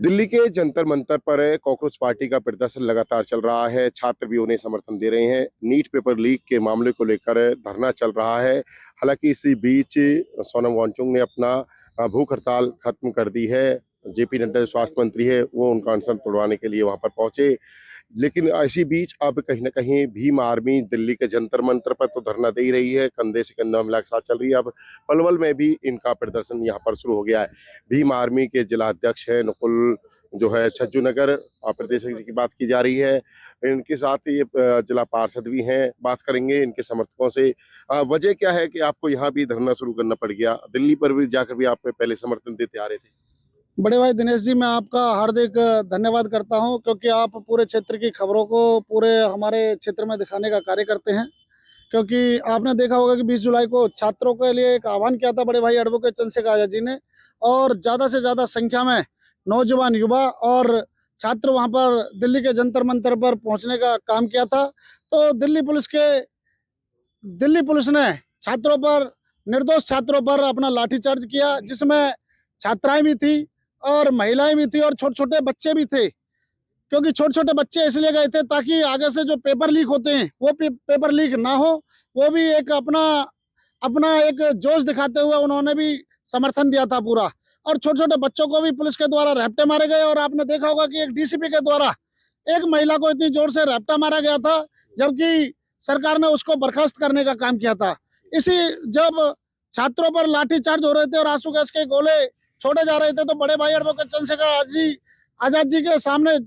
दिल्ली के जंतर मंतर पर cockroach party का प्रदर्शन लगातार चल रहा है। छात्र भी उन्हें समर्थन दे रहे हैं। नीट पेपर लीक के मामले को लेकर धरना चल रहा है। हालांकि इसी बीच सोनम वांगचुक ने अपना भूख हड़ताल खत्म कर दी है। जेपी नड्डा जो स्वास्थ्य मंत्री है वो उनका अनशन तोड़वाने के लिए वहां पर पहुंचे। लेकिन इसी बीच अब कहीं ना कहीं भीम आर्मी दिल्ली के जंतर मंतर पर तो धरना दे ही रही है, कंधे से कंधा मिला के साथ चल रही है। अब पलवल में भी इनका प्रदर्शन यहाँ पर शुरू हो गया है। भीम आर्मी के जिला अध्यक्ष है नकुल जो है छज्जू नगर प्रदेश की बात की जा रही है। इनके साथ ये जिला पार्षद भी हैं, बात करेंगे इनके समर्थकों से। वजह क्या है कि आपको यहाँ भी धरना शुरू करना पड़ गया? दिल्ली पर भी जाकर भी आप पहले समर्थन देते आ रहे थे। बड़े भाई दिनेश जी, मैं आपका हार्दिक धन्यवाद करता हूं, क्योंकि आप पूरे क्षेत्र की खबरों को पूरे हमारे क्षेत्र में दिखाने का कार्य करते हैं। क्योंकि आपने देखा होगा कि 20 जुलाई को छात्रों के लिए एक आह्वान किया था बड़े भाई एडवोकेट चंद्रशेखर आजाद जी ने, और ज़्यादा से ज़्यादा संख्या में नौजवान युवा और छात्र वहां पर दिल्ली के जंतर मंतर पर पहुंचने का काम किया था। तो दिल्ली पुलिस ने छात्रों पर, निर्दोष छात्रों पर अपना लाठीचार्ज किया, जिसमें छात्राएं भी थी और महिलाएं भी थी और छोटे छोटे बच्चे भी थे। क्योंकि छोटे छोटे बच्चे इसलिए गए थे ताकि आगे से जो पेपर लीक होते हैं वो पेपर लीक ना हो। वो भी एक अपना अपना एक जोश दिखाते हुए उन्होंने भी समर्थन दिया था पूरा। और छोटे छोटे बच्चों को भी पुलिस के द्वारा रैप्टे मारे गए। और आपने देखा होगा कि एक डीसीपी के द्वारा एक महिला को इतनी जोर से रैप्टा मारा गया था, जबकि सरकार ने उसको बर्खास्त करने का काम किया था। इसी जब छात्रों पर लाठीचार्ज हो रहे थे और आंसू गैस के गोले छोड़े जा रहे थे, तो बड़े भाई एडवोकेट चंद्रशेखर आजाद जी के सामने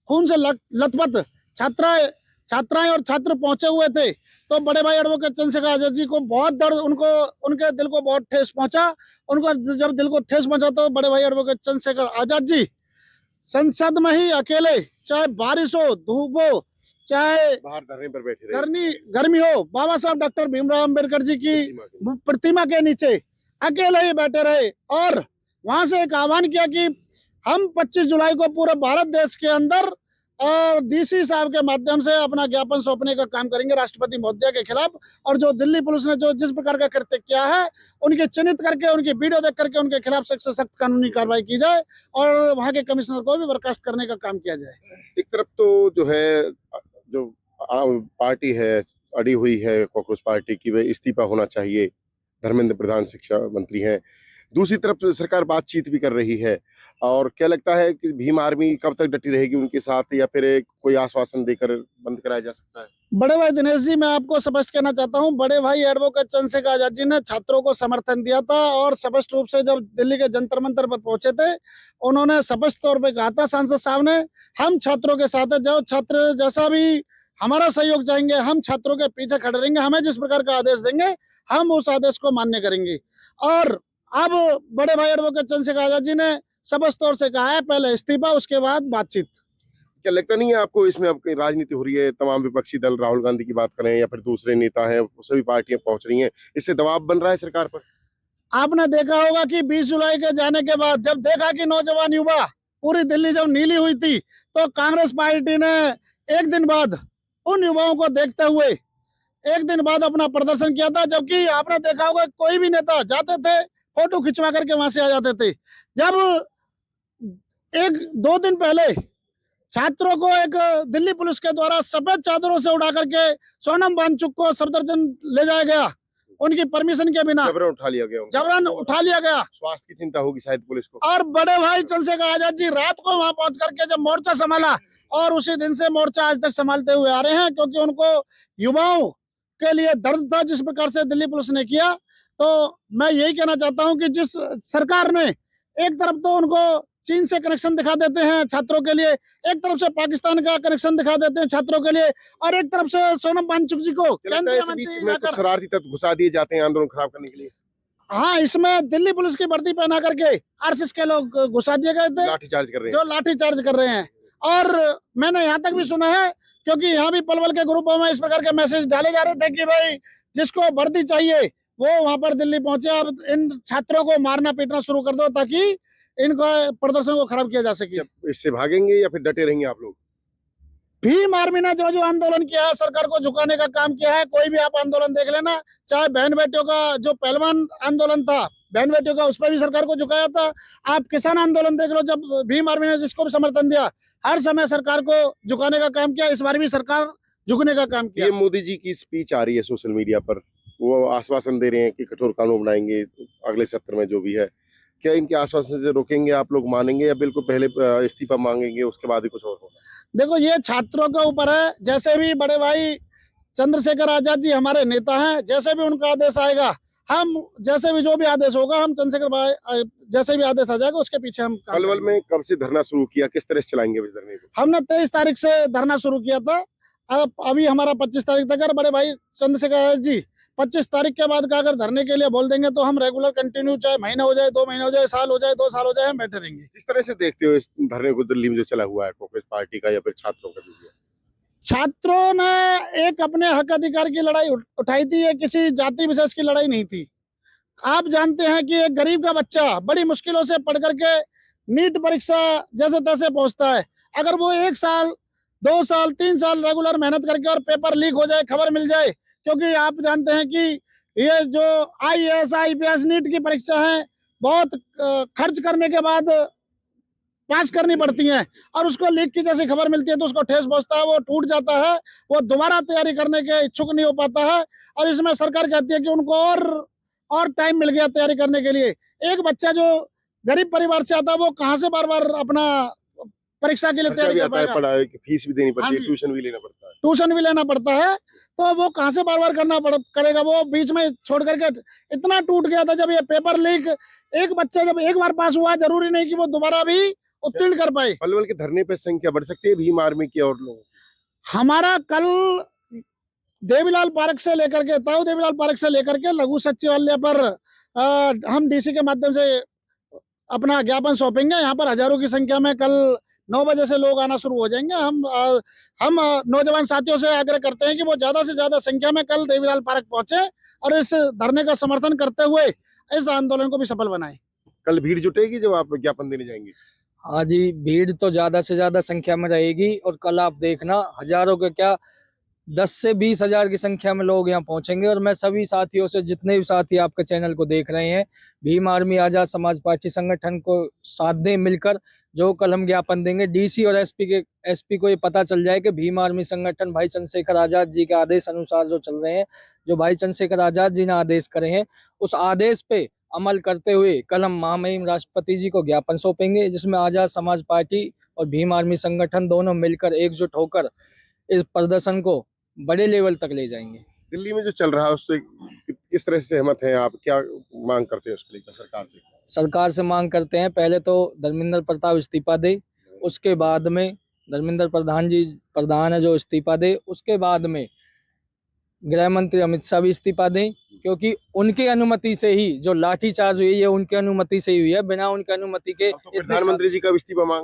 खून से लथपथ छात्राएं और छात्र पहुंचे हुए थे। तो बड़े भाई एडवोकेट चंद्रशेखर आजाद जी को बहुत दर्द, उनको उनके दिल को बहुत ठेस पहुंचा। उनको जब दिल को ठेस पहुंचा तो बड़े भाई एडवोकेट चंद्रशेखर आजाद जी संसद में ही अकेले, चाहे बारिश हो, धूप हो, चाहे बाहर धरने पर बैठे रहे, गर्मी हो, बाबा साहब डॉक्टर भीमराव अंबेडकर जी की प्रतिमा के नीचे अकेले ही बैठे रहे। और वहां से एक आह्वान किया कि हम 25 जुलाई को पूरे भारत देश के अंदर और डीसी साहब के माध्यम से अपना ज्ञापन सौंपने का काम करेंगे राष्ट्रपति महोदय के खिलाफ। और जो दिल्ली पुलिस ने जो जिस प्रकार का कृत्य किया है, उनके चिन्हित करके, उनकी वीडियो देख करके उनके खिलाफ सख्त से सख्त कानूनी कार्रवाई की जाए और वहां के कमिश्नर को भी बर्खास्त करने का काम किया जाए। एक तरफ तो जो है जो पार्टी है अड़ी हुई है कॉकरोच पार्टी की, वह इस्तीफा होना चाहिए, धर्मेंद्र प्रधान शिक्षा मंत्री हैं। दूसरी तरफ सरकार बातचीत भी कर रही है। और क्या लगता है कि भीम आर्मी कब तक डटी रहेगी उनके साथ, या फिर कोई आश्वासन देकर बंद कराया जा सकता है? बड़े भाई दिनेश जी, मैं आपको स्पष्ट कहना चाहता हूं, बड़े भाई एडवोकेट चंद्रशेखर आजाद जी ने छात्रों को समर्थन दिया था और स्पष्ट रूप से जब दिल्ली के जंतर मंतर पर पहुंचे थे, उन्होंने स्पष्ट तौर पे कहा था सांसद साहब ने, हम छात्रों के साथ है, जो छात्र जैसा भी हमारा सहयोग चाहेंगे, हम छात्रों के पीछे खड़े रहेंगे, हमें जिस प्रकार का आदेश देंगे हम उस आदेश को मान्य करेंगे। और अब बड़े भाई एडवोकेट चंद्रशेखर आजाद जी ने स्पष्ट तौर से कहा है, पहले इस्तीफा उसके बाद बातचीत। क्या लगता नहीं है आपको इसमें अब राजनीति हो रही है? तमाम विपक्षी दल, राहुल गांधी की बात करें या फिर दूसरे नेता हैं, सभी पार्टियां पहुंच रही हैं, इससे दबाव बन रहा है सरकार पर? आपने देखा होगा कि 20 जुलाई के जाने के बाद जब देखा कि नौजवान युवा पूरी दिल्ली जब नीली हुई थी, तो कांग्रेस पार्टी ने एक दिन बाद उन युवाओं को देखते हुए एक दिन बाद अपना प्रदर्शन किया था। जबकि आपने देखा होगा कोई भी नेता जाते थे, फोटो खिंचवा करके वहां से आ जाते थे। जब एक दो दिन पहले छात्रों को एक दिल्ली पुलिस के द्वारा सफेद चादरों से उड़ा करके सोनम वांगचुक को सफदरजंग ले जाया गया, उनकी परमिशन के बिना जबरन उठा लिया गया। स्वास्थ्य की चिंता होगी शायद पुलिस को। और बड़े भाई चंद्रशेखर आजाद जी रात को वहां पहुंच करके जब मोर्चा संभाला, और उसी दिन से मोर्चा आज तक संभालते हुए आ रहे हैं, क्योंकि उनको युवाओं के लिए दर्द था जिस प्रकार से दिल्ली पुलिस ने किया। तो मैं यही कहना चाहता हूं कि जिस सरकार ने एक तरफ तो उनको चीन से कनेक्शन दिखा देते हैं छात्रों के लिए, एक तरफ से पाकिस्तान का कनेक्शन दिखा देते हैं छात्रों के लिए, और एक तरफ से सोनम वांगचुक जी को केंद्रीय मंत्री शरारती तत्व घुसा दिए जाते हैं आंदोलन खराब करने के लिए। हाँ, इसमें दिल्ली पुलिस की वर्दी पहना करके आरएसएस के लोग घुसा दिए गए थे, लाठीचार्ज कर रहे हैं, जो लाठीचार्ज कर रहे हैं। और मैंने यहाँ तक भी सुना है, क्योंकि यहाँ भी पलवल के ग्रुपों में इस प्रकार के मैसेज डाले जा रहे थे कि भाई जिसको वर्दी चाहिए वो वहां पर दिल्ली पहुंचे, अब इन छात्रों को मारना पीटना शुरू कर दो ताकि इनका प्रदर्शन को खराब किया जा सके। इससे भागेंगे या फिर डटे रहेंगे आप लोग? भीम आर्मी ने जो जो आंदोलन किया है, सरकार को झुकाने का काम किया है, कोई भी आप आंदोलन देख लेना, चाहे बहन बेटियों का जो पहलवान आंदोलन था, बहन बेटियों का, उस पर भी सरकार को झुकाया था। आप किसान आंदोलन देख लो, जब भीम आर्मी ने जिसको भी समर्थन दिया, हर समय सरकार को झुकाने का काम किया। इस बार भी सरकार झुकने का काम किया। ये मोदी जी की स्पीच आ रही है सोशल मीडिया पर, वो आश्वासन दे रहे हैं कि कठोर कानून बनाएंगे अगले सत्र में जो भी है। क्या इनके आश्वासन से रोकेंगे, आप लोग मानेंगे या बिल्कुल पहले इस्तीफा मांगेंगे उसके बाद ही कुछ और होगा? देखो, ये छात्रों के ऊपर है। जैसे भी बड़े भाई चंद्रशेखर आजाद जी हमारे नेता हैं, जैसे भी उनका आदेश आएगा, हम जैसे भी जो भी आदेश होगा, हम चंद्रशेखर भाई जैसे भी आदेश आ जाएगा उसके पीछे हम काम पलवल करेंगे। में कब से धरना शुरू किया, किस तरह से चलाएंगे इस धरने को? हमने 23 तारीख से धरना शुरू किया था। अब अभी हमारा 25 तारीख तक है। बड़े भाई चंद्रशेखर आजाद जी 25 तारीख के बाद का अगर धरने के लिए बोल देंगे तो हम रेगुलर कंटिन्यू, चाहे महीना हो जाए, 2 महीने हो जाए, साल हो जाए, 2 साल हो जाए, हम बैठे रहेंगे। किस तरह से देखते हो इस धरने को, दिल्ली में जो चला हुआ है कांग्रेस पार्टी का या फिर छात्रों का जो भी है? छात्रों ने एक अपने हक अधिकार की लड़ाई उठाई थी। ये किसी जाति विशेष की लड़ाई नहीं थी। आप जानते हैं कि एक गरीब का बच्चा बड़ी मुश्किलों से पढ़ करके नीट परीक्षा जैसे तैसे पहुंचता है। अगर वो 1 साल, 2 साल, 3 साल रेगुलर मेहनत करके और पेपर लीक हो जाए, खबर मिल जाए, क्योंकि आप जानते हैं कि ये जो IAS, IPS नीट की परीक्षा है, बहुत खर्च करने के बाद पास करनी पड़ती हैं, और उसको लीक की जैसी खबर मिलती है तो उसको ठेस पहुंचता है, वो टूट जाता है, वो दोबारा तैयारी करने के इच्छुक नहीं हो पाता है। और इसमें सरकार कहती है कि उनको और टाइम मिल गया तैयारी करने के लिए। एक बच्चा जो गरीब परिवार से आता है, वो कहाँ से बार बार अपना परीक्षा के लिए खर्चा तैयारी भी कर आता है, पाएगा? पढ़ाई की फीस भी देनी हाँ पड़ती है, जी। ट्यूशन भी लेना पड़ता है। ट्यूशन भी लेना पड़ता है, तो वो कहाँ से बार बार करेगा? वो बीच में छोड़ करके इतना टूट गया था। जब ये पेपर लीक, एक बच्चा जब एक बार पास हुआ, जरूरी नहीं कि वो दोबारा भी उत्तीर्ण कर पाए। पलवल के धरने पे संख्या बढ़ सकती है भीम आर्मी की और लोगों की? हमारा कल देवीलाल पार्क से लेकर के, ताऊ देवीलाल पार्क से लेकर के लघु सचिवालय पर हम DC के माध्यम से अपना ज्ञापन सौंपेंगे। यहाँ पर हजारों की संख्या में कल 9 बजे से लोग आना शुरू हो जाएंगे। हम नौजवान साथियों से आग्रह करते हैं कि वो ज्यादा से ज्यादा संख्या में कल देवीलाल पार्क पहुंचे और इस धरने का समर्थन करते हुए इस आंदोलन को भी सफल बनाएं। कल भीड़ जुटेगी जब आप ज्ञापन देने जाएंगे? हाँ जी, भीड़ तो ज्यादा से ज्यादा संख्या में रहेगी, और कल आप देखना हजारों के क्या 10 से 20 हजार की संख्या में लोग यहाँ पहुंचेंगे। और मैं सभी साथियों से, जितने भी साथी आपके चैनल को देख रहे हैं, भीम आर्मी आजाद समाज पार्टी संगठन को साथ दें मिलकर। जो कल हम ज्ञापन देंगे, DC और SP को ये पता चल जाए कि भीम आर्मी संगठन भाई चंद्रशेखर आजाद जी के आदेश अनुसार जो चल रहे हैं, जो भाई चंद्रशेखर आजाद जी ने आदेश करे हैं, उस आदेश पे अमल करते हुए कल हम महामहिम राष्ट्रपति जी को ज्ञापन सौंपेंगे, जिसमें आजाद समाज पार्टी और भीम आर्मी संगठन दोनों मिलकर एकजुट होकर इस प्रदर्शन को बड़े लेवल तक ले जाएंगे। दिल्ली में जो चल रहा है उससे किस तरह से सहमत हैं आप, क्या मांग करते हैं उसके लिए सरकार से? सरकार से मांग करते हैं, पहले तो धर्मेंद्र प्रताप इस्तीफा दे, उसके बाद में धर्मेंद्र प्रधान है जो इस्तीफा दे, उसके बाद में गृह मंत्री अमित शाह भी इस्तीफा दें, क्योंकि उनकी अनुमति से ही जो लाठीचार्ज हुई है, उनकी अनुमति से ही हुई है। बिना उनकी अनुमति के अब तो प्रधानमंत्री जी का भी इस्तीफा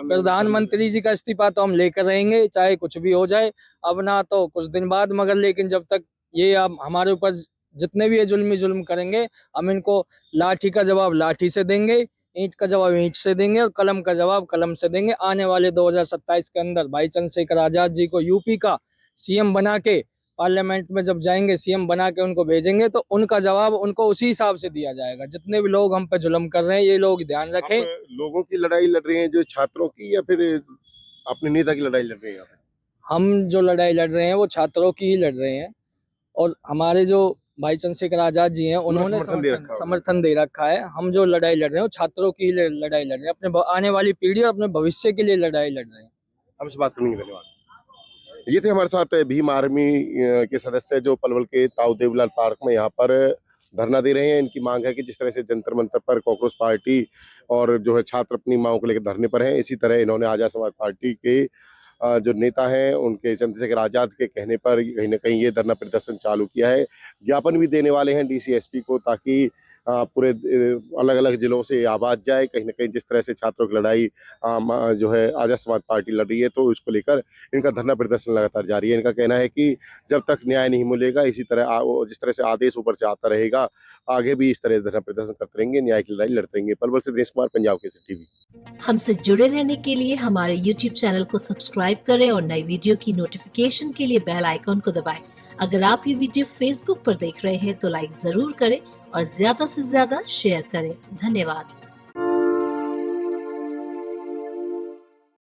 प्रधानमंत्री जी का इस्तीफा तो हम लेकर रहेंगे, चाहे कुछ भी हो जाए। अब ना तो कुछ दिन बाद, मगर लेकिन जब तक ये अब हमारे ऊपर जितने भी ये जुल्म करेंगे, हम इनको लाठी का जवाब लाठी से देंगे, ईंट का जवाब ईंट से देंगे, और कलम का जवाब कलम से देंगे। आने वाले 2027 के अंदर भाई चंद्रशेखर आजाद जी को यूपी का CM बना के, पार्लियामेंट में जब जाएंगे CM बना के उनको भेजेंगे, तो उनका जवाब उनको उसी हिसाब से दिया जाएगा। जितने भी लोग हम पे जुल्म कर रहे हैं, ये लोग ध्यान रखें। लोगों की लड़ाई लड़ रहे हैं जो छात्रों की, या फिर अपने नेता की लड़ाई लड़ रहे हैं? हम जो लड़ाई लड़ रहे हैं वो छात्रों की ही लड़ रहे हैं, और हमारे जो भाई चंद्रशेखर आजाद जी हैं उन्होंने समर्थन दे रखा है। हम जो लड़ाई लड़ रहे हैं वो छात्रों की ही लड़ाई लड़ रहे हैं, अपने आने वाली पीढ़ी और अपने भविष्य के लिए लड़ाई लड़ रहे हैं। हमसे बात करने के लिए धन्यवाद। ये थे हमारे साथ भीम आर्मी के सदस्य जो पलवल के ताऊ देवीलाल पार्क में यहाँ पर धरना दे रहे हैं। इनकी मांग है कि जिस तरह से जंतर मंतर पर कांग्रेस पार्टी और जो है छात्र अपनी मांगों को लेकर धरने पर हैं, इसी तरह इन्होंने आजाद समाज पार्टी के जो नेता हैं उनके चंद्रशेखर आजाद के कहने पर कहीं ना कहीं ये धरना प्रदर्शन चालू किया है। ज्ञापन भी देने वाले हैं DC SP को, ताकि पूरे अलग अलग जिलों से आवाज जाए। कहीं ना कहीं जिस तरह से छात्रों की लड़ाई जो है आजाद समाज पार्टी लड़ रही है, तो इसको लेकर इनका धरना प्रदर्शन लगातार जारी है। इनका कहना है कि जब तक न्याय नहीं मिलेगा, इसी तरह जिस तरह से आदेश ऊपर से आता रहेगा, आगे भी इस तरह धरना प्रदर्शन करते रहेंगे, न्याय की लड़ाई लड़ते रहेंगे। पलवल से दिनेश कुमार, पंजाब केसरी TV। हमसे जुड़े रहने के लिए हमारे YouTube चैनल को सब्सक्राइब करें और नई वीडियो की नोटिफिकेशन के लिए बेल आइकॉन को दबाएं। अगर आप ये वीडियो Facebook पर देख रहे हैं तो लाइक जरूर करें और ज्यादा से ज्यादा शेयर करें। धन्यवाद।